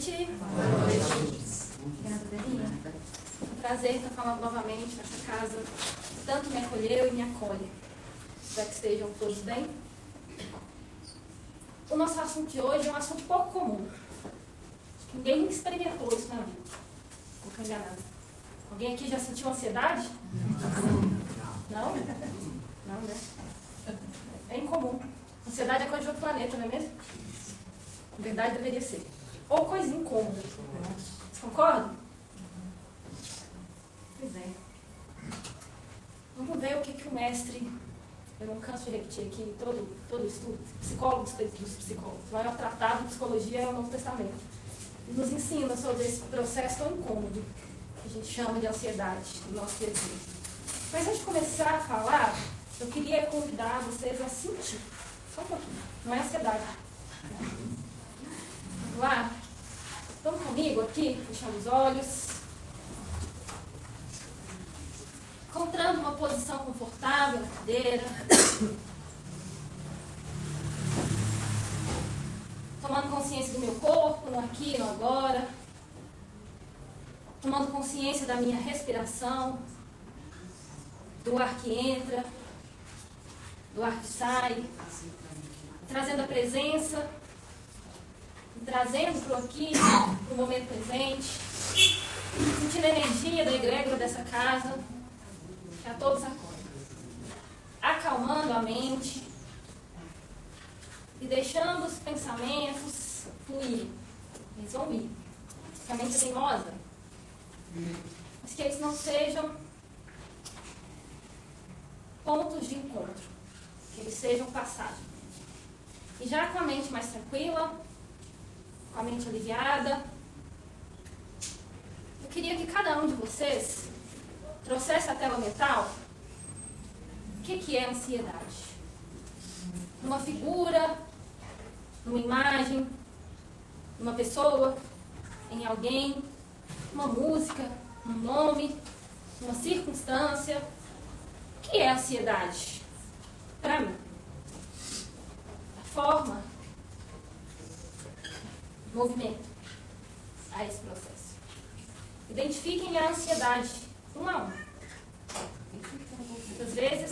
noite. Boa noite. É um prazer estar falando novamente nessa casa que tanto me acolheu e me acolhe. Espero que estejam todos bem. O nosso assunto de hoje é um assunto pouco comum. Ninguém experimentou isso na vida. Vou ficar enganada. Alguém aqui já sentiu ansiedade? Não? Não, né? É incomum. Ansiedade é coisa de outro planeta, não é mesmo? Na verdade, deveria ser. Ou coisa incômoda. Vocês concordam? Pois é. Vamos ver o que o mestre, eu não canso de repetir aqui, todo estudo, psicólogos dos psicólogos, o maior tratado de psicologia é o Novo Testamento. E nos ensina sobre esse processo tão incômodo, que a gente chama de ansiedade, do nosso desejo. Mas antes de começar a falar, eu queria convidar vocês a sentir. Só um pouquinho. Não é ansiedade. Vamos lá? Vamos comigo aqui, fechando os olhos. Encontrando uma posição confortável na cadeira. Tomando consciência do meu corpo, no aqui e no agora. Tomando consciência da minha respiração. Do ar que entra. Do ar que sai. Trazendo a presença. Trazendo para o aqui, para o momento presente. Sentindo a energia da egrégora dessa casa. Que a todos acolhe. Acalmando a mente. E deixando os pensamentos fluírem. Eles vão vir. Porque a mente é teimosa. Mas que eles não sejam pontos de encontro. Que eles sejam passagem. E já com a mente mais tranquila, com a mente aliviada, eu queria que cada um de vocês trouxesse à tela mental o que é ansiedade. Numa figura, numa imagem, numa pessoa, em alguém, uma música, um nome, uma circunstância. O que é ansiedade? Para mim. A forma, movimento a esse processo. Identifiquem a ansiedade um a um. Muitas vezes,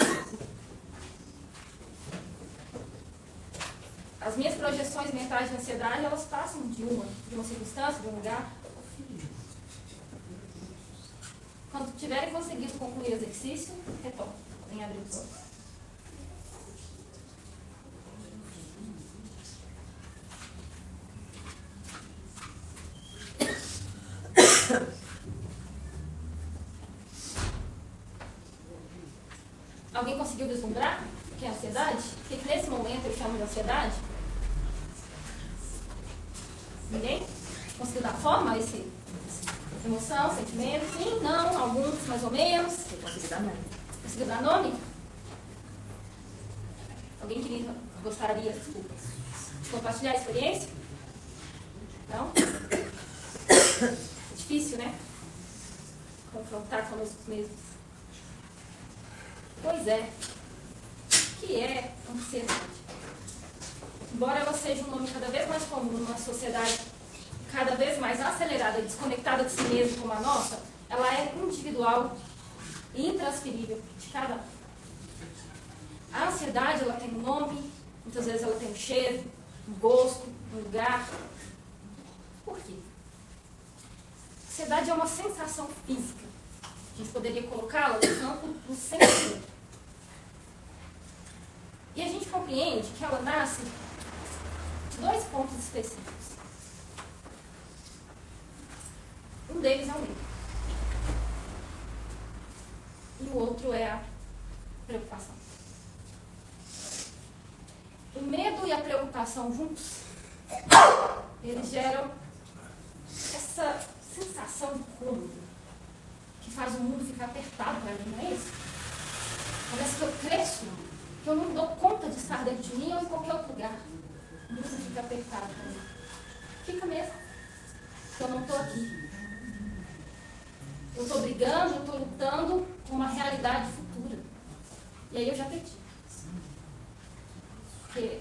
as minhas projeções mentais de ansiedade, elas passam de uma circunstância, de um lugar. Quando tiverem conseguido concluir o exercício, retornem. Podem abrir os olhos. Alguém conseguiu vislumbrar o que é ansiedade? O que nesse momento eu chamo de ansiedade? Ninguém? Conseguiu dar forma a essa emoção, sentimento? Sim, não, alguns mais ou menos. Conseguiu dar nome. Conseguiu dar nome? Alguém gostaria, desculpa, de compartilhar a experiência? Não? É difícil, né? Confrontar conosco mesmos. Pois é. O que é ansiedade? Embora ela seja um nome cada vez mais comum numa sociedade cada vez mais acelerada e desconectada de si mesma como a nossa, ela é individual e intransferível de cada um. A ansiedade, ela tem um nome, muitas vezes ela tem um cheiro, um gosto, um lugar. Por quê? Ansiedade é uma sensação física. A gente poderia colocá-la no campo do sentimento. E a gente compreende que ela nasce de dois pontos específicos. Um deles é o medo. E o outro é a preocupação. O medo e a preocupação juntos, eles geram essa sensação de cômodo que faz o mundo ficar apertado para mim, não é isso? Parece que eu cresço, que eu não dou conta de estar dentro de mim ou em qualquer outro lugar. O mundo fica apertado para mim. Fica mesmo. Porque eu não estou aqui. Eu estou brigando, eu estou lutando com uma realidade futura. E aí eu já perdi. Porque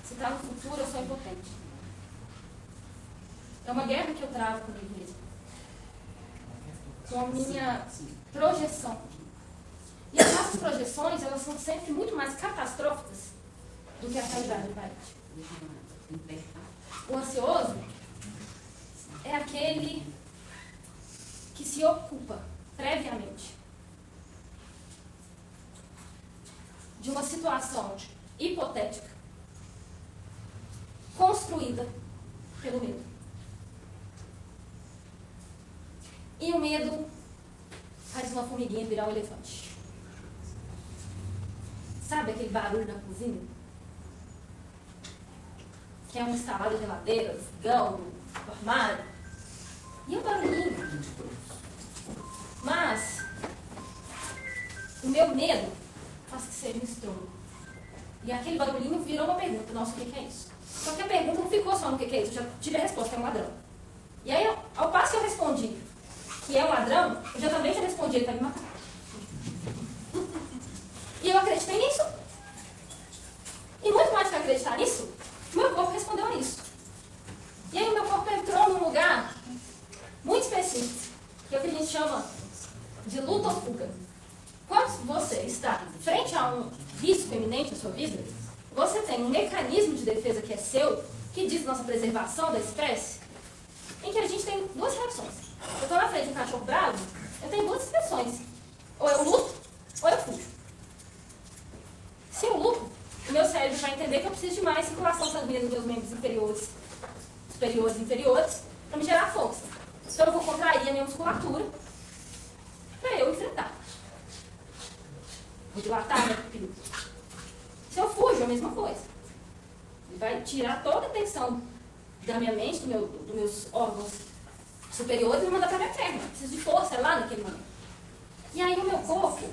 se está no futuro, eu sou impotente. É uma guerra que eu travo comigo mesmo. Com a minha projeção. E as nossas projeções, elas são sempre muito mais catastróficas do que a realidade, aparente. O ansioso é aquele que se ocupa previamente de uma situação hipotética construída pelo medo. E o medo faz uma formiguinha virar um elefante. Sabe aquele barulho na cozinha? Que é uma instalada de geladeira, fogão, armário. E é um barulhinho. Mas o meu medo faz que seja um estrondo. E aquele barulhinho virou uma pergunta. Nossa, o que é isso? Só que a pergunta não ficou só no que é isso. Eu já tive a resposta, que é um ladrão. E aí, ao passo que eu respondi que é um ladrão, eu já também já respondi, ele vai me matar. E eu acreditei nisso. E muito mais que acreditar nisso, o meu corpo respondeu a isso. E aí o meu corpo entrou num lugar muito específico, que é o que a gente chama de luta ou fuga. Quando você está frente a um risco iminente na sua vida, você tem um mecanismo de defesa que é seu, que diz nossa preservação da espécie, em que a gente tem duas reações. Eu estou na frente de um cachorro bravo, eu tenho duas expressões. Ou eu luto, ou eu fujo. Se eu luto, o meu cérebro vai entender que eu preciso de mais circulação sanguínea nos meus membros inferiores, superiores e inferiores, para me gerar força. Então eu vou contrair a minha musculatura para eu enfrentar. Vou dilatar a minha pupila. Se eu fujo, é a mesma coisa. Ele vai tirar toda a tensão da minha mente, dos meus órgãos superiores e mandar para a minha perna. Eu preciso de força lá naquele momento. E aí o meu corpo,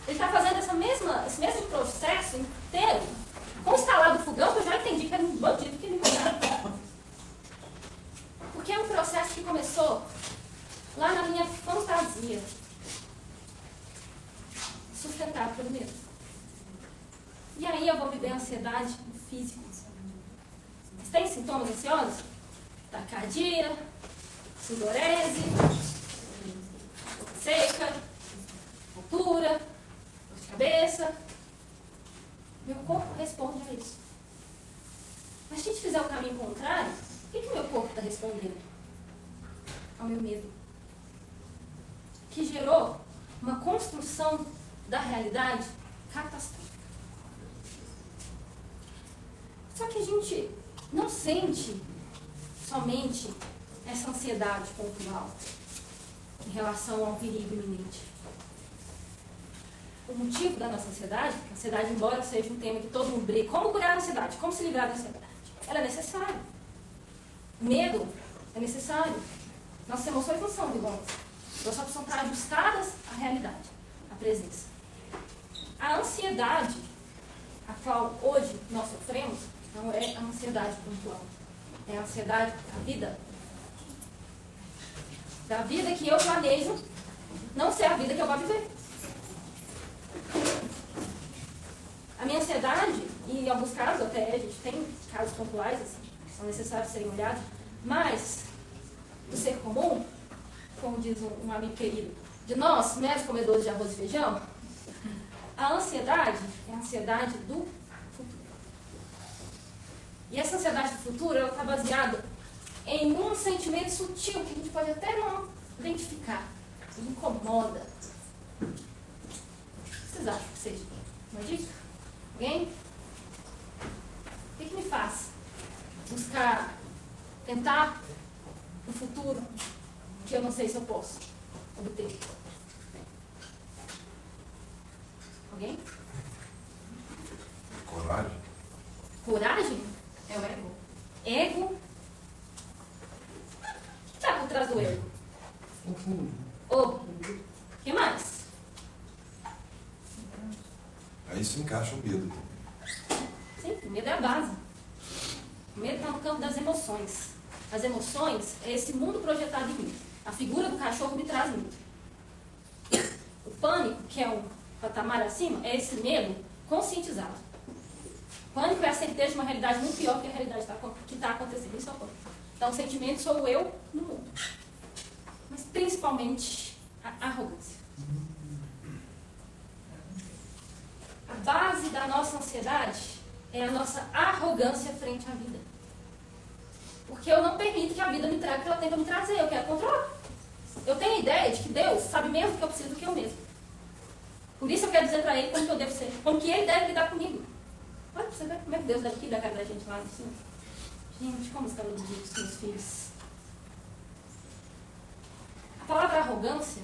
ele está fazendo esse mesmo processo inteiro, com o instalar do fogão, que eu já entendi que era um bandido que me mandava. Porque é um processo que começou lá na minha fantasia, sustentado pelo medo. E aí eu vou viver ansiedade física. Vocês têm sintomas ansiosos? Taquicardia, sudorese, seca, altura, dor de cabeça. Meu corpo responde a isso. Mas se a gente fizer o caminho contrário, o que o meu corpo está respondendo? Ao meu medo. Que gerou uma construção da realidade catastrófica. Só que a gente não sente somente essa ansiedade pontual em relação ao perigo iminente. O motivo da nossa ansiedade, a ansiedade, embora seja um tema que todo mundo briga, como curar a ansiedade, como se livrar da ansiedade, ela é necessária. Medo é necessário. Nossas emoções não são vilões. Elas só são ajustadas à realidade, à presença. A ansiedade a qual hoje nós sofremos não é a ansiedade pontual. É a ansiedade da vida. Da vida que eu planejo não ser a vida que eu vou viver. A minha ansiedade, e em alguns casos até a gente tem casos pontuais, assim, são necessários serem olhados, mas do ser comum, como diz um amigo querido, de nós, meros comedores de arroz e feijão, a ansiedade é a ansiedade do futuro. E essa ansiedade do futuro, ela está baseada em um sentimento sutil, que a gente pode até não identificar, que incomoda. O que vocês acham que seja? Uma dica? Alguém? O que me faz buscar, tentar um futuro que eu não sei se eu posso obter? Alguém? Coragem. Coragem é o ego. Ego. O que está por trás do ego? O que mais? Aí se encaixa o medo. Sim, o medo é a base. O medo está no campo das emoções. As emoções é esse mundo projetado em mim. A figura do cachorro me traz medo. O pânico, que é um patamar acima, é esse medo conscientizado. Pânico é a certeza de uma realidade muito pior que a realidade que está acontecendo. Isso é o pânico. Então, o sentimento sou eu no mundo. Mas, principalmente, a arrogância. A base da nossa ansiedade é a nossa arrogância frente à vida. Porque eu não permito que a vida me traga o que ela tem para me trazer. Eu quero controlar. Eu tenho a ideia de que Deus sabe mesmo o que eu preciso do que eu mesmo. Por isso eu quero dizer para Ele como que eu devo ser. Como que Ele deve lidar comigo. Olha pra você ver como é que Deus deve cuidar da cara da gente lá em cima. Gente, como estão iludidos com os meus filhos. A palavra arrogância,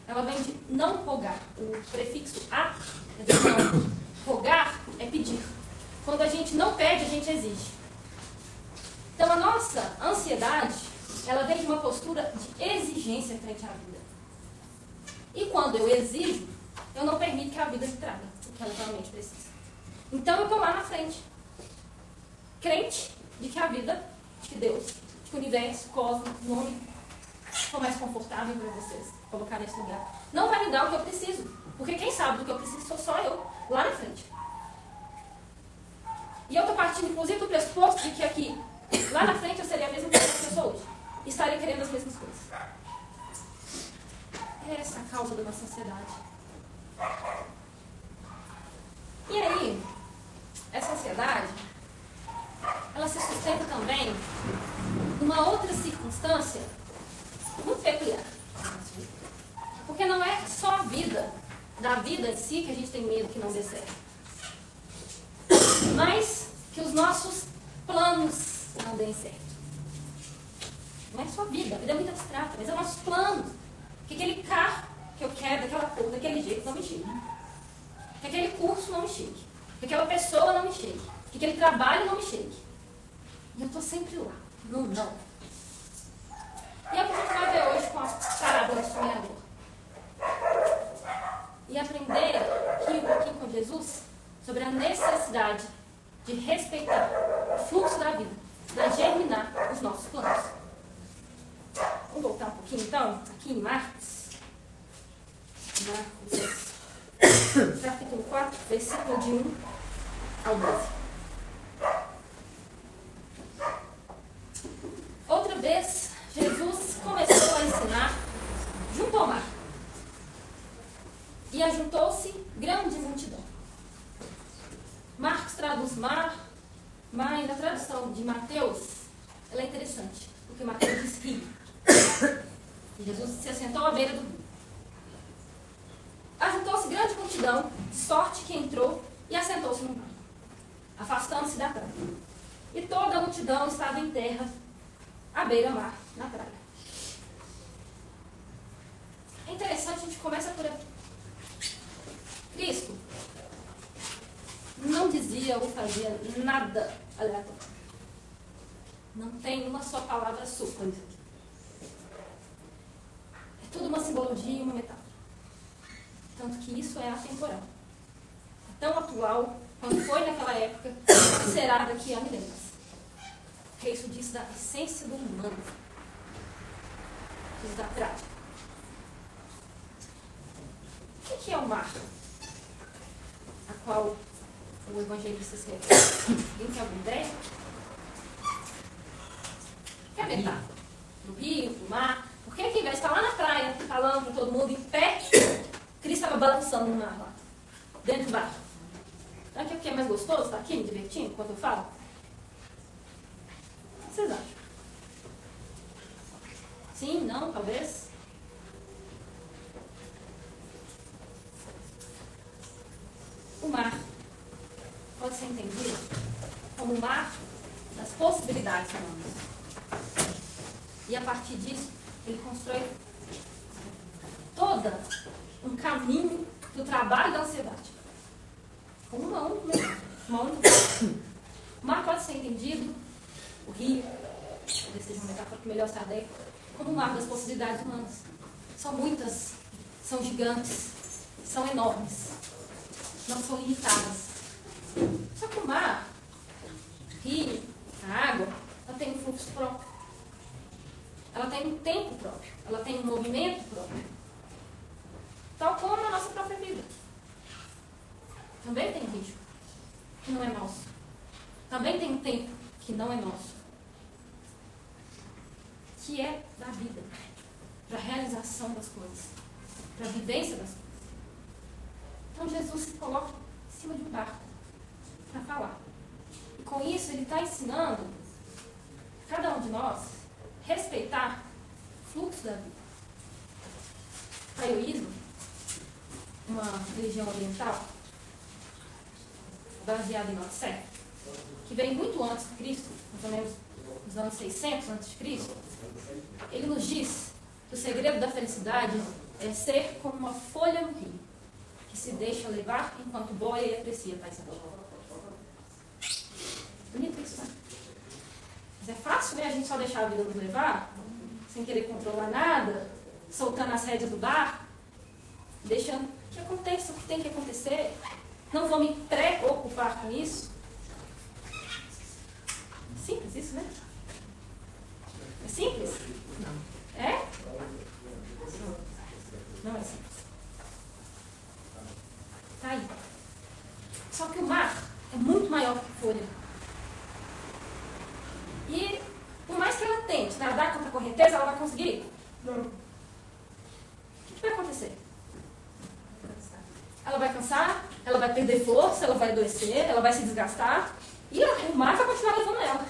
ela vem de não rogar. O prefixo a é de não. Rogar é pedir. Quando a gente não pede, a gente exige. Então a nossa ansiedade, ela vem de uma postura de exigência frente à vida. E quando eu exijo, eu não permito que a vida me traga o que ela realmente precisa. Então eu estou lá na frente, crente de que a vida, de que Deus, de que o universo, o cosmos, o nome, for mais confortável para vocês colocar nesse lugar, não vai me dar o que eu preciso. Porque quem sabe do que eu preciso sou só eu, lá na frente. E eu estou partindo, inclusive, do pressuposto de que aqui, lá na frente, eu seria a mesma pessoa que eu sou hoje. E estaria querendo as mesmas coisas. Essa é a causa da nossa ansiedade. E aí, essa ansiedade, ela se sustenta também numa outra circunstância muito peculiar. Porque não é só a vida, da vida em si, que a gente tem medo que não dê certo. Mas que os nossos planos não deem certo. Não é só a vida é muito abstrata, mas é os nossos planos. Que aquele carro que eu quero, daquela cor, daquele jeito, não me chegue. Que aquele curso não me chegue. Que aquela pessoa não me chegue. Que aquele trabalho não me chegue. E eu estou sempre lá, no não. E é o que a gente vai ver hoje com a parábola do sonhador. E aprender aqui um pouquinho com Jesus sobre a necessidade de respeitar o fluxo da vida, para germinar os nossos planos. Vamos voltar um pouquinho então, aqui em Marcos. Marcos, capítulo 4, versículo de 1 ao 12. Outra vez, Jesus começou a ensinar junto ao mar. E ajuntou-se grande multidão. Marcos traduz mar, mas a tradução de Mateus, ela é interessante, porque Mateus diz rio. E Jesus se assentou à beira do rio. Ajuntou-se grande multidão, de sorte que entrou e assentou-se no barco, afastando-se da praia. E toda a multidão estava em terra, à beira-mar, na praia. É interessante, a gente começa por aqui. Cristo não dizia ou fazia nada aleatório. Não tem uma só palavra solta nisso aqui. É tudo uma simbologia e uma metáfora. Tanto que isso é atemporal. É tão atual quando foi naquela época e será daqui a milênios. Porque isso diz da essência do humano. Diz da prática. O que é o mar? A qual o evangelista se refere? Alguém tem alguma ideia? O que é a metáfora? No rio, no mar? Por que, ao invés de estar lá na praia, falando com todo mundo em pé, Cristo estava balançando no mar lá, dentro do barco? Será que é mais gostoso estar aqui me divertindo enquanto eu falo? O que vocês acham? Sim, não, talvez? O mar pode ser entendido como o mar das possibilidades humanas. E a partir disso, ele constrói todo um caminho do trabalho da ansiedade. Como uma única. O mar pode ser entendido, o rio, talvez seja uma metáfora que melhor se adequa, como o mar das possibilidades humanas. São muitas, são gigantes, são enormes. Não são limitadas. Só que o mar, o rio, a água, ela tem um fluxo próprio. Ela tem um tempo próprio. Ela tem um movimento próprio. Tal como a nossa própria vida. Também tem ritmo, que não é nosso. Também tem um tempo, que não é nosso. que é da vida, para a realização das coisas, para a vivência das coisas. Então Jesus se coloca em cima de um barco para falar. E com isso ele está ensinando cada um de nós respeitar o fluxo da vida. O taoísmo, uma religião oriental baseada em Lao-Tse, que veio muito antes de Cristo, mais ou menos nos anos 600 a.C., ele nos diz que o segredo da felicidade é ser como uma folha no rio, que se deixa levar enquanto boia e aprecia a paisagem. Bonito isso, né? Mas é fácil, né? A gente só deixar a vida nos levar, sem querer controlar nada, soltando as rédeas do barco, deixando que aconteça o que tem que acontecer. Não vou me preocupar com isso. Simples isso, né? É simples? Não. É? Não é simples. Tá aí. Só que o mar é muito maior que a folha. E por mais que ela tente nadar contra a correnteza, ela vai conseguir? Não. O que vai acontecer? Ela vai cansar, ela vai perder força, ela vai adoecer, ela vai se desgastar. E o mar vai continuar levando ela.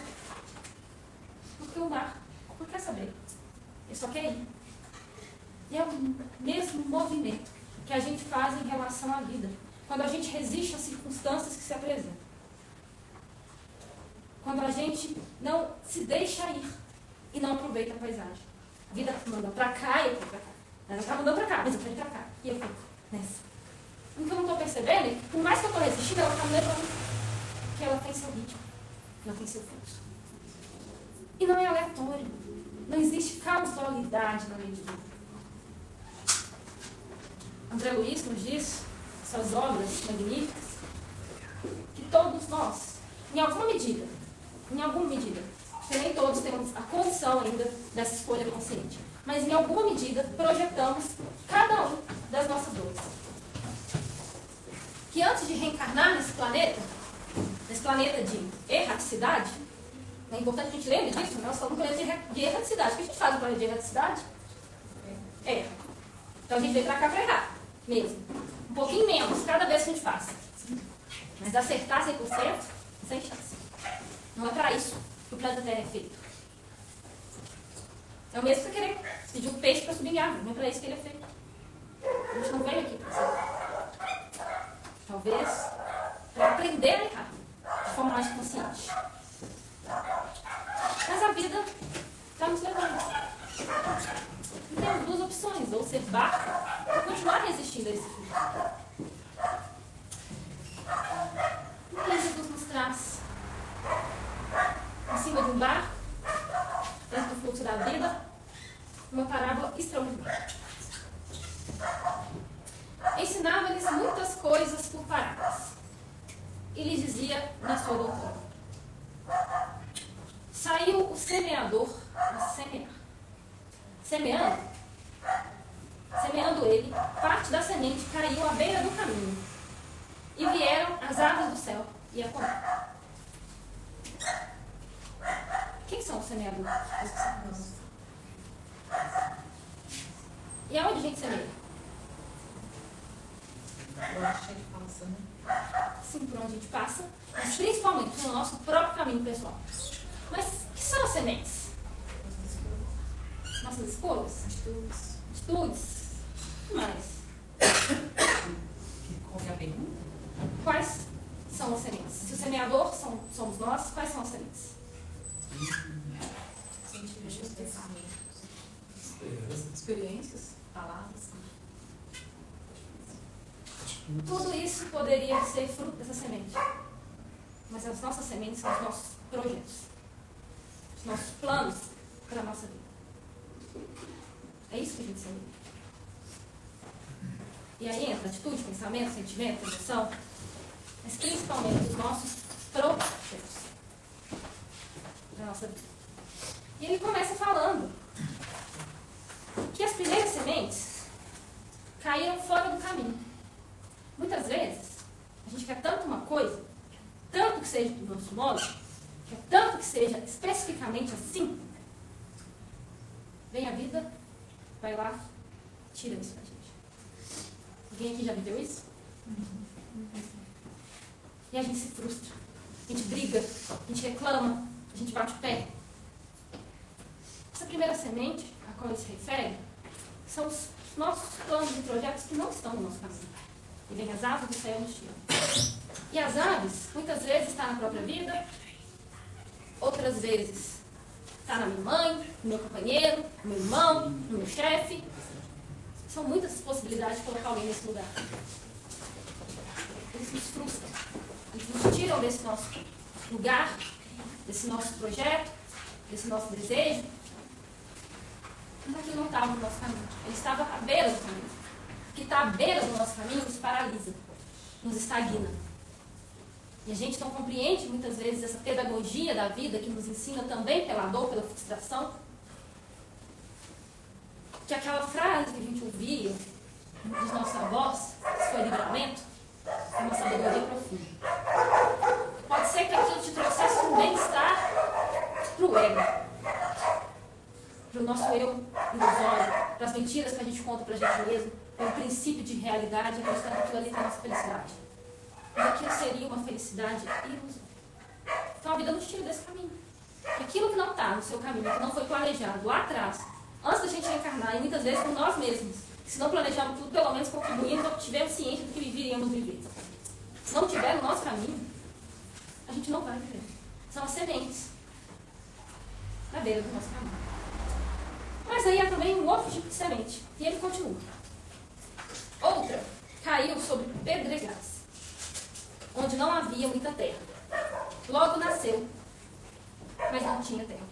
Porque o mar não quer saber. Ele só quer ir. E é o mesmo movimento que a gente faz em relação à vida. Quando a gente resiste às circunstâncias que se apresentam. Quando a gente não se deixa ir e não aproveita a paisagem. A vida manda pra cá e eu vou pra cá. Ela está mandando pra cá, mas eu quero ir pra cá. E eu fico nessa. O que eu não estou percebendo é que, por mais que eu estou resistindo, ela está me levando. Porque ela tem seu ritmo. Ela tem seu fluxo. E não é aleatório. Não existe causalidade na medida. André Luiz nos diz, suas obras magníficas, que todos nós, em alguma medida, porque nem todos temos a condição ainda dessa escolha consciente, mas em alguma medida projetamos cada um das nossas dores. Que antes de reencarnar nesse planeta de erraticidade, é importante que a gente lembre disso, nós estamos no planeta de erraticidade. O que a gente faz no planeta de erraticidade? Erra. Então a gente veio pra cá pra errar, mesmo. Um pouquinho menos, cada vez que a gente passa. Mas acertar 100%, sem chance. Não é para isso que o planeta Terra é feito. É o mesmo que você querer pedir um peixe para subir em árvore. Não é para isso que ele é feito. A gente não veio aqui para isso. Talvez para aprender a errar de forma mais consciente. Mas a vida está nos levando. E temos duas opções: ou ser barco ou continuar resistindo a esse fluxo. O que Jesus nos traz? Em cima de um barco, dentro do fluxo da vida, uma parábola extraordinária. Ensinava-lhes muitas coisas por parábolas. E lhes dizia na sua doutrina: saiu o semeador a semear. Semeando ele, parte da semente caiu à beira do caminho. E vieram as aves do céu e a comeram. Quem são os semeadores? E aonde a gente semeia? Por onde a gente passa, né? Sim, por onde a gente passa, mas principalmente no nosso próprio caminho pessoal. Mas o que são as sementes? Nossas escolhas? Atitudes? O que mais? Qual é a pergunta? Quais são as sementes? Se o semeador somos nós, quais são as sementes? Sentimentos, pensamentos, experiências, palavras. Tudo isso poderia ser fruto dessa semente. Mas as nossas sementes são os nossos projetos. Os nossos planos para a nossa vida. É isso que a gente semeia. E aí entra atitude, pensamento, sentimento, emoção, mas principalmente os nossos projetos da nossa vida. E ele começa falando que as primeiras sementes caíram fora do caminho. Muitas vezes, a gente quer tanto uma coisa, tanto que seja do nosso modo, quer tanto que seja especificamente assim, vai lá, tira isso da gente. Alguém aqui já viveu isso? E a gente se frustra, a gente briga, a gente reclama, a gente bate o pé. Essa primeira semente, a qual ele se refere, são os nossos planos e projetos que não estão no nosso caminho. E vem as aves do céu e nos tiram. E as aves, muitas vezes, estão na própria vida, outras vezes está na minha mãe, no meu companheiro, no meu irmão, no meu chefe. São muitas possibilidades de colocar alguém nesse lugar. Eles nos frustram. Eles nos tiram desse nosso lugar, desse nosso projeto, desse nosso desejo. Mas aquilo não estava no nosso caminho. Ele estava à beira do caminho. O que está à beira do nosso caminho nos paralisa, nos estagna. E a gente não compreende muitas vezes essa pedagogia da vida que nos ensina também pela dor, pela frustração. Que aquela frase que a gente ouvia dos nossos avós, que foi livramento, é uma sabedoria profunda. Pode ser que aquilo te trouxesse um bem-estar para o ego, para o nosso eu ilusório, para as mentiras que a gente conta para a gente mesmo, pelo princípio de realidade, acreditando que aquilo ali tem a nossa felicidade. Mas aquilo seria uma felicidade ilusória. Então a vida nos tira desse caminho. Aquilo que não está no seu caminho, que não foi planejado lá atrás, antes da gente reencarnar, e muitas vezes por nós mesmos, se não planejamos tudo, pelo menos contribuímos ou tivemos ciência do que viveríamos viver. Se não tiver no nosso caminho, a gente não vai viver. São as sementes na beira do nosso caminho. Mas aí há também um outro tipo de semente, e ele continua. Outra caiu sobre pedregais, onde não havia muita terra. Logo nasceu, mas não tinha terra.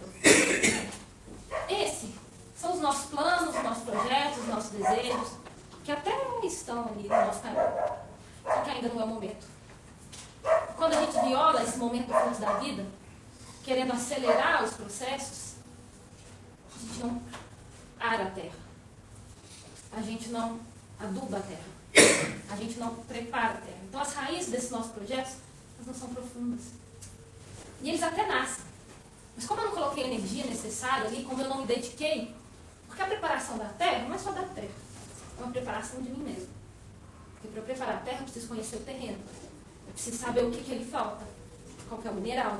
Esses são os nossos planos, os nossos projetos, os nossos desejos, que até estão ali no nosso caminho, só que ainda não é o momento. Quando a gente viola esse momento do fluxo da vida, querendo acelerar os processos, a gente não ara a terra, a gente não aduba a terra, a gente não prepara a terra. Então as raízes desses nossos projetos, elas não são profundas. E eles até nascem. Mas como eu não coloquei a energia necessária ali, como eu não me dediquei, porque a preparação da terra não é só da terra, é uma preparação de mim mesmo. Porque para eu preparar a terra, eu preciso conhecer o terreno. Eu preciso saber o que ele falta, qual que é o mineral,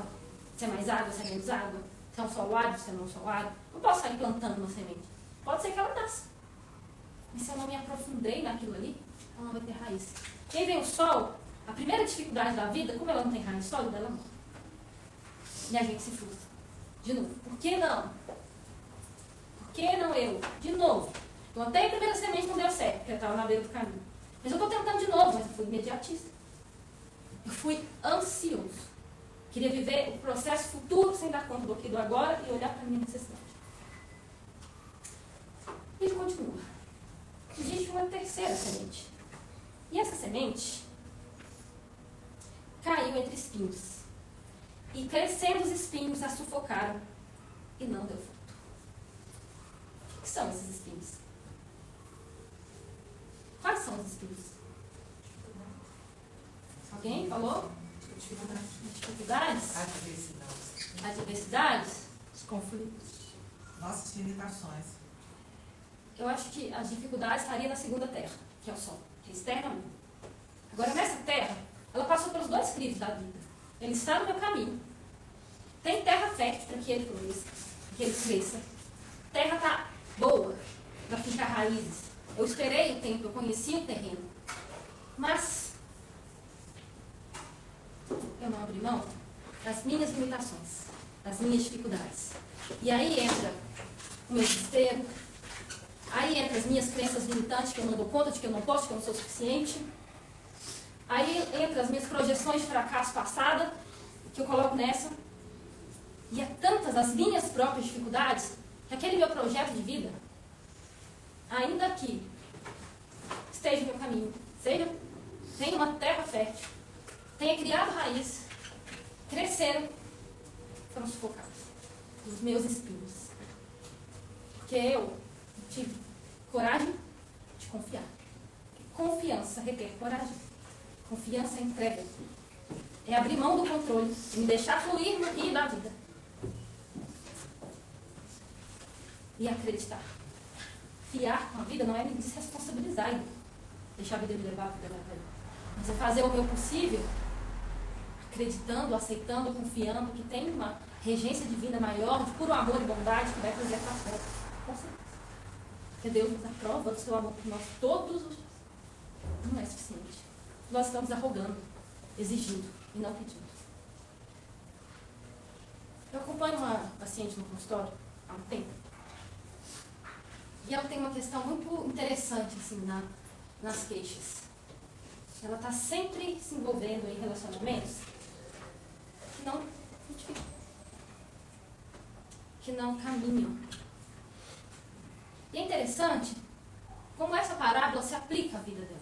se é mais água, se é menos água, se é um solo árido, se é não solo árido. Não posso sair plantando uma semente. Pode ser que ela nasça. Mas se eu não me aprofundei naquilo ali, ela não vai ter raiz. E aí vem o sol, a primeira dificuldade da vida, como ela não tem raiz sólida, ela morre. E a gente se frustra. De novo. Por que não? Por que não eu? De novo. Plantei a primeira semente, não deu certo, porque eu estava na beira do caminho. Mas eu estou tentando de novo, mas eu fui imediatista. Eu fui ansioso. Queria viver o processo futuro sem dar conta do aqui do agora e olhar para a minha necessidade. E ele continua. Existe uma terceira semente. E essa semente caiu entre espinhos. E crescendo os espinhos a sufocaram e não deu fruto. O que são esses espinhos? Quais são os espinhos? Alguém falou? Dificuldades? Adversidades? Os conflitos. Nossas limitações. Eu acho que as dificuldades estariam na segunda terra, que é o sol, que é externamente. Agora, nessa terra, ela passou pelos dois crivos da vida. Ele está no meu caminho. Tem terra fértil para que ele produza, para que ele cresça. Terra está boa para ficar raízes. Eu esperei o tempo, eu conheci o terreno. Mas eu não abri mão das minhas limitações, das minhas dificuldades. E aí entra o meu desespero, aí entra as minhas crenças limitantes, que eu não dou conta, de que eu não posso, de que eu não sou suficiente. Aí entra as minhas projeções de fracasso passada, que eu coloco nessa. E é tantas as minhas próprias dificuldades, que aquele meu projeto de vida, ainda que esteja no meu caminho, tenha uma terra fértil, tenha criado raiz, cresceram, foram sufocados os meus espinhos. Porque eu tive coragem de confiar. Confiança requer coragem. Confiança é entrega. É abrir mão do controle e me deixar fluir no rio da vida. E acreditar. fiar com a vida não é me desresponsabilizar e deixar a vida me levar, a vida levar ele. Mas é fazer o meu possível, acreditando, aceitando, confiando que tem uma regência divina maior, de puro amor e bondade que vai trazer para fora. Com certeza. Porque Deus nos aprova do seu amor por nós todos os dias. Não é suficiente. Nós estamos arrogando, exigindo e não pedindo. Eu acompanho uma paciente no consultório há um tempo. E ela tem uma questão muito interessante assim, nas queixas. Ela está sempre se envolvendo em relacionamentos que não frutificam, que não caminham. E é interessante como essa parábola se aplica à vida dela.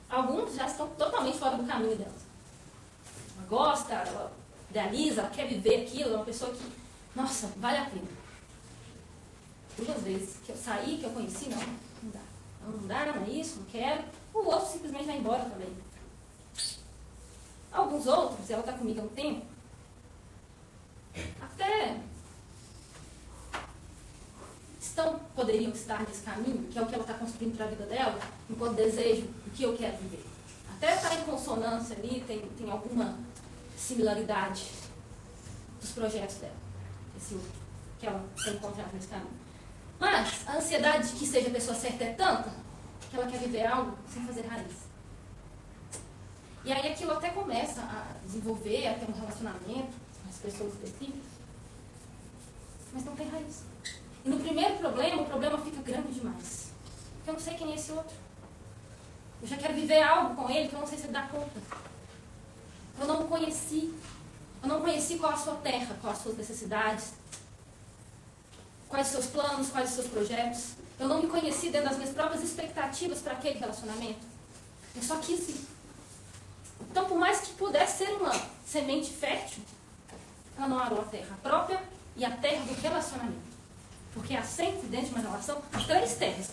Alguns já estão totalmente fora do caminho dela. Ela gosta, ela idealiza, ela quer viver aquilo, é uma pessoa que, nossa, vale a pena. 2 vezes que eu saí, que eu conheci, não dá. Não dá, não é isso, não quero. O outro simplesmente vai embora também. Alguns outros, ela está comigo há um tempo, até poderiam estar nesse caminho, que é o que ela está construindo para a vida dela, enquanto desejo o que eu quero viver. Até está em consonância ali, tem alguma similaridade dos projetos dela, esse outro, que ela tem encontrado nesse caminho. Mas a ansiedade de que seja a pessoa certa é tanta que ela quer viver algo sem fazer raiz. E aí aquilo até começa a desenvolver, a ter um relacionamento com as pessoas específicas, mas não tem raiz. E no primeiro problema, o problema fica grande demais. Porque eu não sei quem é esse outro. Eu já quero viver algo com ele que eu não sei se ele dá conta. Eu não o conheci. Eu não conheci qual a sua terra, quais as suas necessidades, quais os seus planos, quais os seus projetos. Eu não me conheci dentro das minhas próprias expectativas para aquele relacionamento. Eu só quis ir. Então, por mais que pudesse ser uma semente fértil, ela não arou a terra própria e a terra do relacionamento. Porque há sempre, dentro de uma relação, 3 terras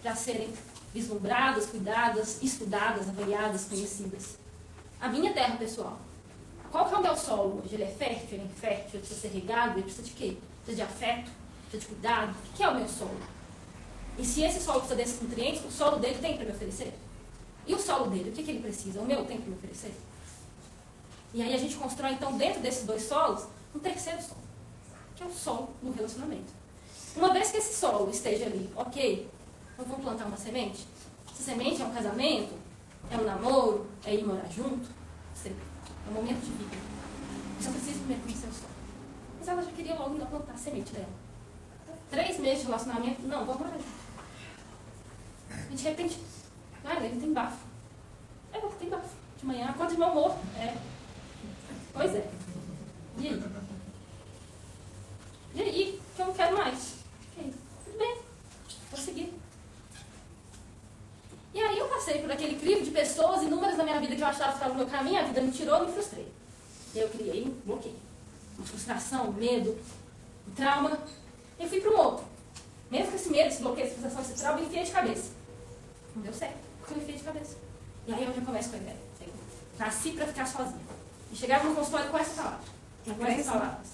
para serem vislumbradas, cuidadas, estudadas, avaliadas, conhecidas. A minha terra pessoal. Qual que é o meu solo hoje? Ele é fértil, ele é infértil, ele precisa ser regado, ele precisa de quê? Precisa de afeto, precisa de cuidado. O que é o meu solo? E se esse solo precisa desses nutrientes, o solo dele tem para me oferecer? E o solo dele, o que ele precisa? O meu tem para me oferecer? E aí a gente constrói, então, dentro desses 2 solos, um terceiro solo, que é o solo do relacionamento. Uma vez que esse solo esteja ali, ok, então vamos plantar uma semente? Essa semente é um casamento? É um namoro? É ir morar junto? Sei, é um momento de vida. Eu só preciso primeiro conhecer o solo. Mas ela já queria logo ainda plantar a semente dela. 3 meses de relacionamento, não, vamos morar junto. E de repente, ele tem bafo. Tem bafo. De manhã, acorda de mau humor. Pois é. E aí? E aí? Que eu não quero mais. Ok, tudo bem. Vou seguir. E aí eu passei por aquele crivo de pessoas inúmeras na minha vida que eu achava que estavam no meu caminho, a vida me tirou e me frustrei. E eu criei um bloqueio. Uma frustração, um medo, um trauma. E fui para um outro. Mesmo com esse medo, esse bloqueio, essa frustração, esse trauma, eu enfiei de cabeça. Não deu certo, porque eu enfiei de cabeça. E aí eu já começo com a ideia. Nasci para ficar sozinha. E chegava no consultório com essa palavra. Com essas palavras.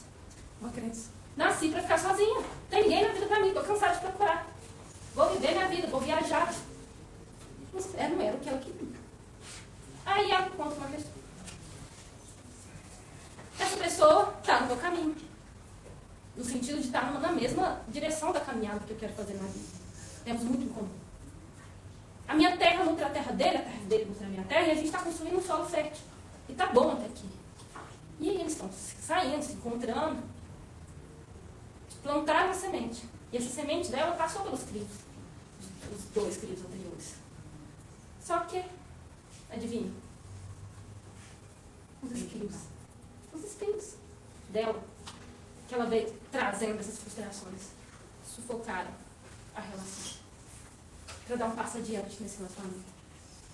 Uma crença. Nasci para ficar sozinha. Não tem ninguém na vida para mim. Estou cansada de procurar. Vou viver minha vida, vou viajar. Mas não era o que ela queria. Aí ela conta uma pessoa. Essa pessoa está no meu caminho. No sentido de estar na mesma direção da caminhada que eu quero fazer na vida. Temos muito em comum. A minha terra nutre a terra dele nutre a minha terra, e a gente está construindo um solo fértil. E está bom até aqui. E aí eles estão saindo, se encontrando. Plantaram a semente. E essa semente dela passou pelos crivos. Os 2 crivos anteriores. Só que, adivinha? Os espinhos. Os espinhos dela, que ela veio trazendo essas frustrações, sufocaram a relação. Para dar um passo adiante nesse relacionamento.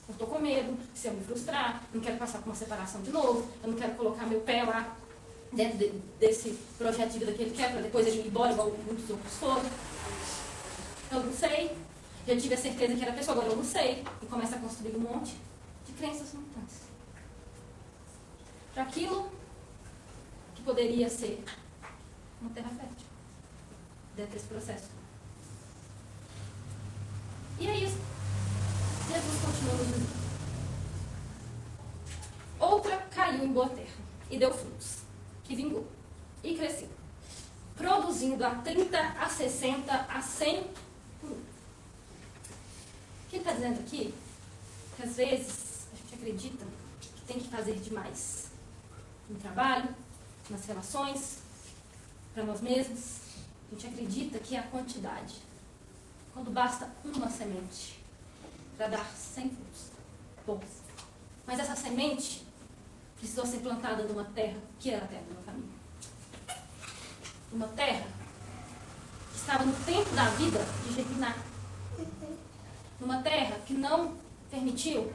Eu estou com medo, se eu me frustrar, não quero passar por uma separação de novo, eu não quero colocar meu pé lá dentro desse projeto de vida que ele quer, para depois ele ir embora igual muitos outros foram. Eu não sei, já tive a certeza que era a pessoa, agora eu não sei. E começa a construir um monte de crenças limitantes. Para aquilo que poderia ser uma terra fértil dentro desse processo. E aí, Jesus continua nos dizendo. Outra caiu em boa terra e deu frutos, que vingou e cresceu, produzindo a 30, a 60, a 100 por um. O que ele está dizendo aqui? Que às vezes a gente acredita que tem que fazer demais no trabalho, nas relações, para nós mesmos. A gente acredita que é a quantidade, quando basta uma semente para dar 100 frutos bons. Mas essa semente precisou ser plantada numa terra que era a terra do meu caminho. Uma terra que estava no tempo da vida de germinar. Numa terra que não permitiu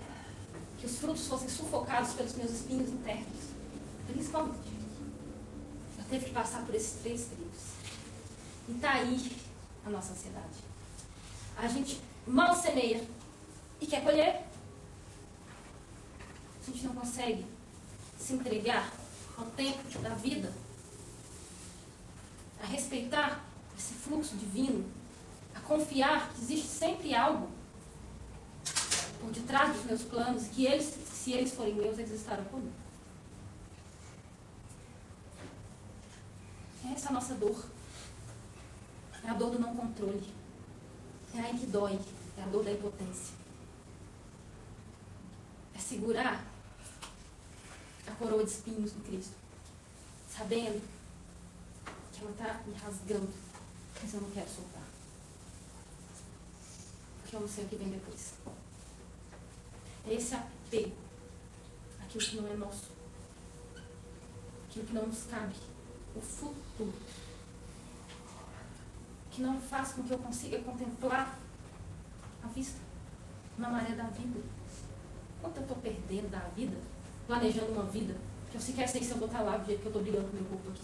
que os frutos fossem sufocados pelos meus espinhos internos. Principalmente. Eu teve que passar por esses 3 perigos. E está aí a nossa ansiedade. A gente mal semeia e quer colher. A gente não consegue se entregar ao tempo da vida, a respeitar esse fluxo divino, a confiar que existe sempre algo por detrás dos meus planos e que eles, se eles forem meus, eles estarão comigo. Essa é a nossa dor. É a dor do não controle. É aí que dói. É a dor da impotência. É segurar a coroa de espinhos do Cristo, sabendo que ela está me rasgando, mas eu não quero soltar. Porque eu não sei o que vem depois. É esse apego àquilo que não é nosso, aquilo que não nos cabe, o futuro, que não faz com que eu consiga contemplar a vista na maré da vida. Quanto eu estou perdendo da vida, planejando uma vida, que eu sequer sei se eu vou estar lá do jeito que eu estou brigando com o meu corpo aqui.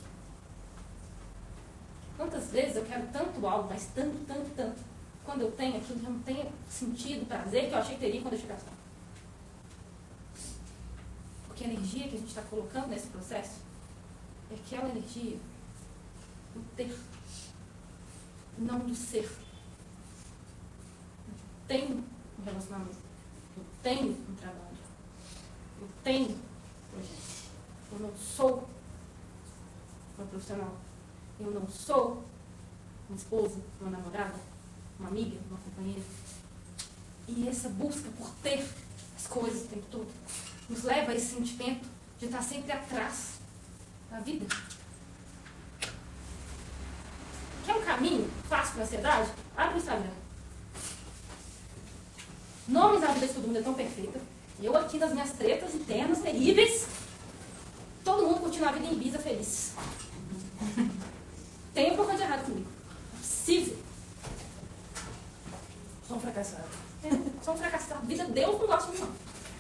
Quantas vezes eu quero tanto algo, mas tanto, quando eu tenho aquilo que eu não tenho sentido, prazer, que eu achei que teria quando eu chegasse lá. Porque a energia que a gente está colocando nesse processo é aquela energia do ter, não do ser. Eu tenho um relacionamento, eu tenho um trabalho, eu tenho projeto. Eu não sou uma profissional, eu não sou uma esposa, uma namorada, uma amiga, uma companheira. E essa busca por ter as coisas o tempo todo nos leva a esse sentimento de estar sempre atrás da vida. Quer um caminho fácil para a ansiedade? Abre o Instagram. Nomes à vida de todo mundo é tão perfeita. Eu aqui nas minhas tretas internas terríveis. Todo mundo curtindo a vida em Ibiza feliz. Tem um pouco de errado comigo. É possível. Sou um fracassado. Sou um fracassado. A vida Deus não gosta de mim, não.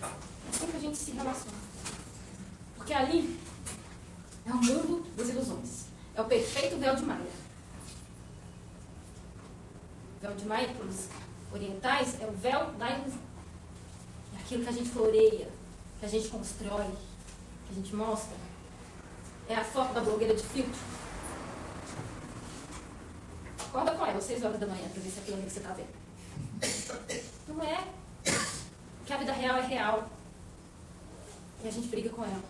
É assim que a gente se relaciona. Porque ali é o mundo das ilusões. É o perfeito véu de Maia. O véu de Maia, para os orientais, é o véu da ilusão. É aquilo que a gente floreia, que a gente constrói, que a gente mostra. É a foto da blogueira de filtro. Acorda com ela às 6 horas da manhã para ver se é aquilo que você está vendo. Não é. Porque a vida real é real. E a gente briga com ela.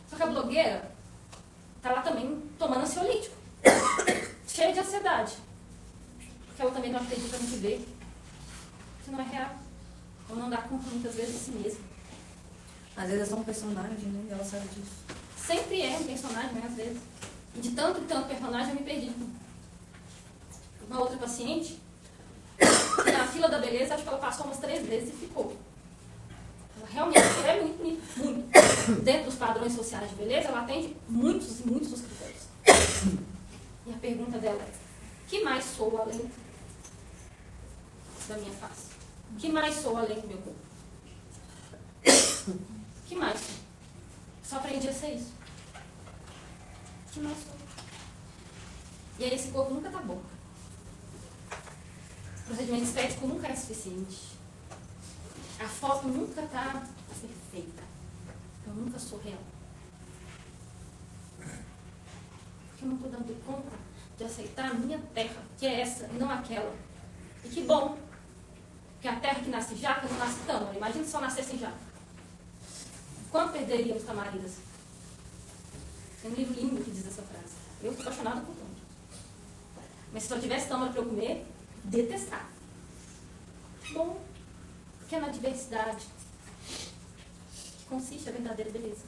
Só que a blogueira está lá também tomando ansiolítico. Cheia de ansiedade. Porque ela também não acredita no que vê. Que não é real. Ou não dá conta muitas vezes de si mesma. Às vezes é só um personagem, né? E ela sabe disso. Sempre é um personagem, né? Às vezes. E de tanto personagem eu me perdi. Uma outra paciente, na fila da beleza, acho que ela passou umas 3 vezes e ficou. Ela realmente é muito bonita, muito. Dentro dos padrões sociais de beleza, ela atende muitos e muitos dos critérios. E a pergunta dela é: que mais sou além da minha face? Que mais sou além do meu corpo? Que mais? Só aprendi a ser isso. Que mais sou? E aí esse corpo nunca tá bom. O procedimento estético nunca é suficiente. A foto nunca está perfeita. Eu nunca sou real. Porque eu não estou dando conta de aceitar a minha terra, que é essa e não aquela. E que bom Porque a terra que nasce jaca não nasce tâmara. Imagina se só nascesse jaca. Quanto perderíamos tamarindas? Tem um livro lindo que diz essa frase. Eu estou apaixonada por tâmara. Mas se só tivesse tâmara para eu comer, detestar. Bom, porque é na diversidade que consiste a verdadeira beleza.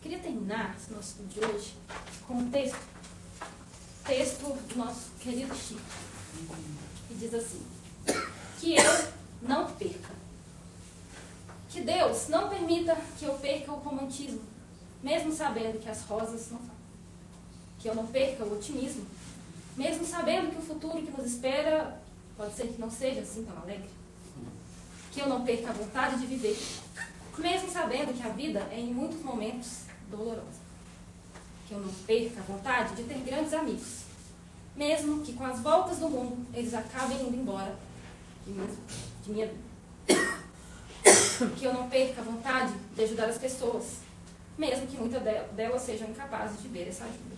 Queria terminar esse nosso estudo de hoje com um texto do nosso querido Chico, que diz assim: que eu não perca. Que Deus não permita que eu perca o romantismo, mesmo sabendo que as rosas não falam. Que eu não perca o otimismo, mesmo sabendo que o futuro que nos espera pode ser que não seja assim tão alegre. Que eu não perca a vontade de viver, mesmo sabendo que a vida é em muitos momentos dolorosa. Que eu não perca a vontade de ter grandes amigos, mesmo que com as voltas do mundo eles acabem indo embora de minha vida. Que eu não perca a vontade de ajudar as pessoas, mesmo que muitas delas sejam incapazes de ver essa ajuda,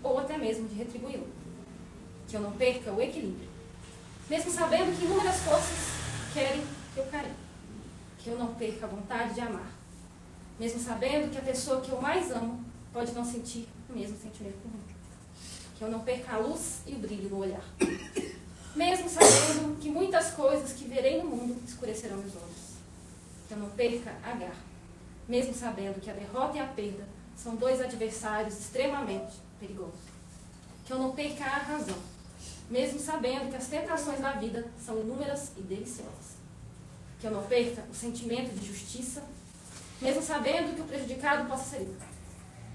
ou até mesmo de retribuí-la. Que eu não perca o equilíbrio, mesmo sabendo que inúmeras forças querem que eu caia. Que eu não perca a vontade de amar, mesmo sabendo que a pessoa que eu mais amo pode não sentir o mesmo sentimento por mim. Que eu não perca a luz e o brilho no olhar, mesmo sabendo que muitas coisas que verei no mundo escurecerão meus olhos. Que eu não perca a garra, mesmo sabendo que a derrota e a perda são dois adversários extremamente perigosos. Que eu não perca a razão, mesmo sabendo que as tentações da vida são inúmeras e deliciosas. Que eu não perca o sentimento de justiça, mesmo sabendo que o prejudicado possa ser eu.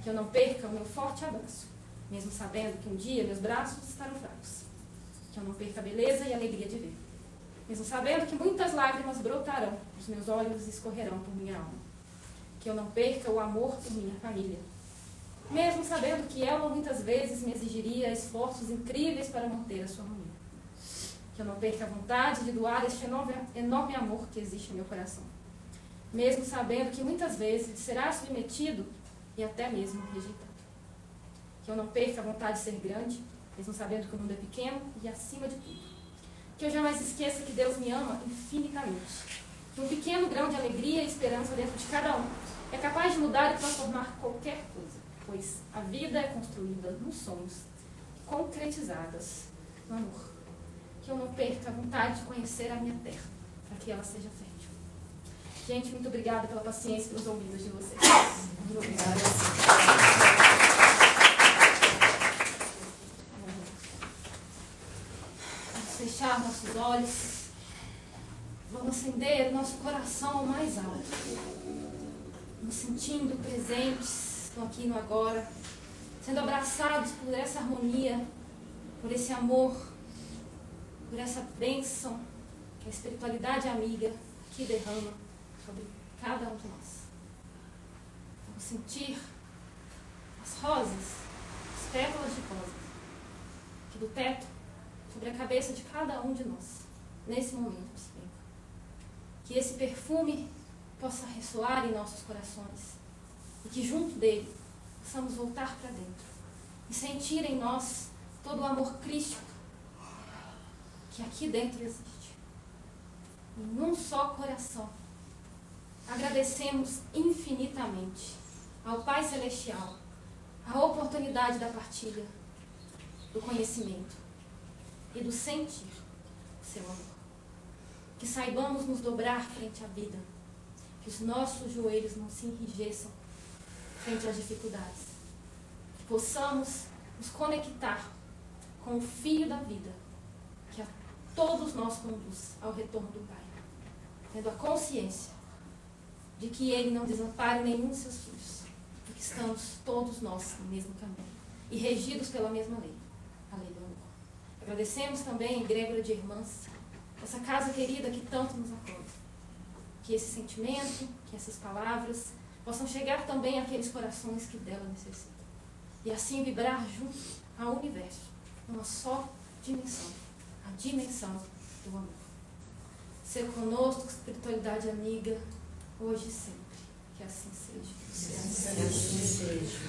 Que eu não perca o meu forte abraço, mesmo sabendo que um dia meus braços estarão fracos. Que eu não perca a beleza e a alegria de ver, mesmo sabendo que muitas lágrimas brotarão dos meus olhos e escorrerão por minha alma. Que eu não perca o amor por minha família, mesmo sabendo que ela muitas vezes me exigiria esforços incríveis para manter a sua harmonia. Que eu não perca a vontade de doar este enorme amor que existe no meu coração, mesmo sabendo que muitas vezes será submetido e até mesmo rejeitado. Que eu não perca a vontade de ser grande, mesmo sabendo que o mundo é pequeno e acima de tudo. Que eu jamais esqueça que Deus me ama infinitamente. Que um pequeno grão de alegria e esperança dentro de cada um é capaz de mudar e transformar qualquer coisa, pois a vida é construída nos sonhos, concretizadas no amor. Que eu não perca a vontade de conhecer a minha terra, para que ela seja fértil. Gente, muito obrigada pela paciência e pelos ouvidos de vocês. Muito obrigada. Fechar nossos olhos, vamos acender nosso coração ao mais alto, nos sentindo presentes no aqui e no agora, sendo abraçados por essa harmonia, por esse amor, por essa bênção que a espiritualidade amiga aqui derrama sobre cada um de nós. Vamos sentir as rosas, as pétalas de rosa, aqui do teto, sobre a cabeça de cada um de nós, nesse momento, Senhor. Que esse perfume possa ressoar em nossos corações e que junto dele possamos voltar para dentro e sentir em nós todo o amor crístico que aqui dentro existe. Em um só coração, agradecemos infinitamente ao Pai Celestial a oportunidade da partilha, do conhecimento e do sentir o seu amor. Que saibamos nos dobrar frente à vida, que os nossos joelhos não se enrijeçam frente às dificuldades, que possamos nos conectar com o Filho da vida, que a todos nós conduz ao retorno do Pai, tendo a consciência de que Ele não desampara nenhum de seus filhos, e que estamos todos nós no mesmo caminho, e regidos pela mesma lei, a lei do amor. Agradecemos também a Egrégora de Irmãs, essa casa querida que tanto nos acolhe. Que esse sentimento, que essas palavras possam chegar também àqueles corações que dela necessitam. E assim vibrar junto ao universo, numa só dimensão, a dimensão do amor. Ser conosco, espiritualidade amiga, hoje e sempre. Que assim seja. Que assim seja.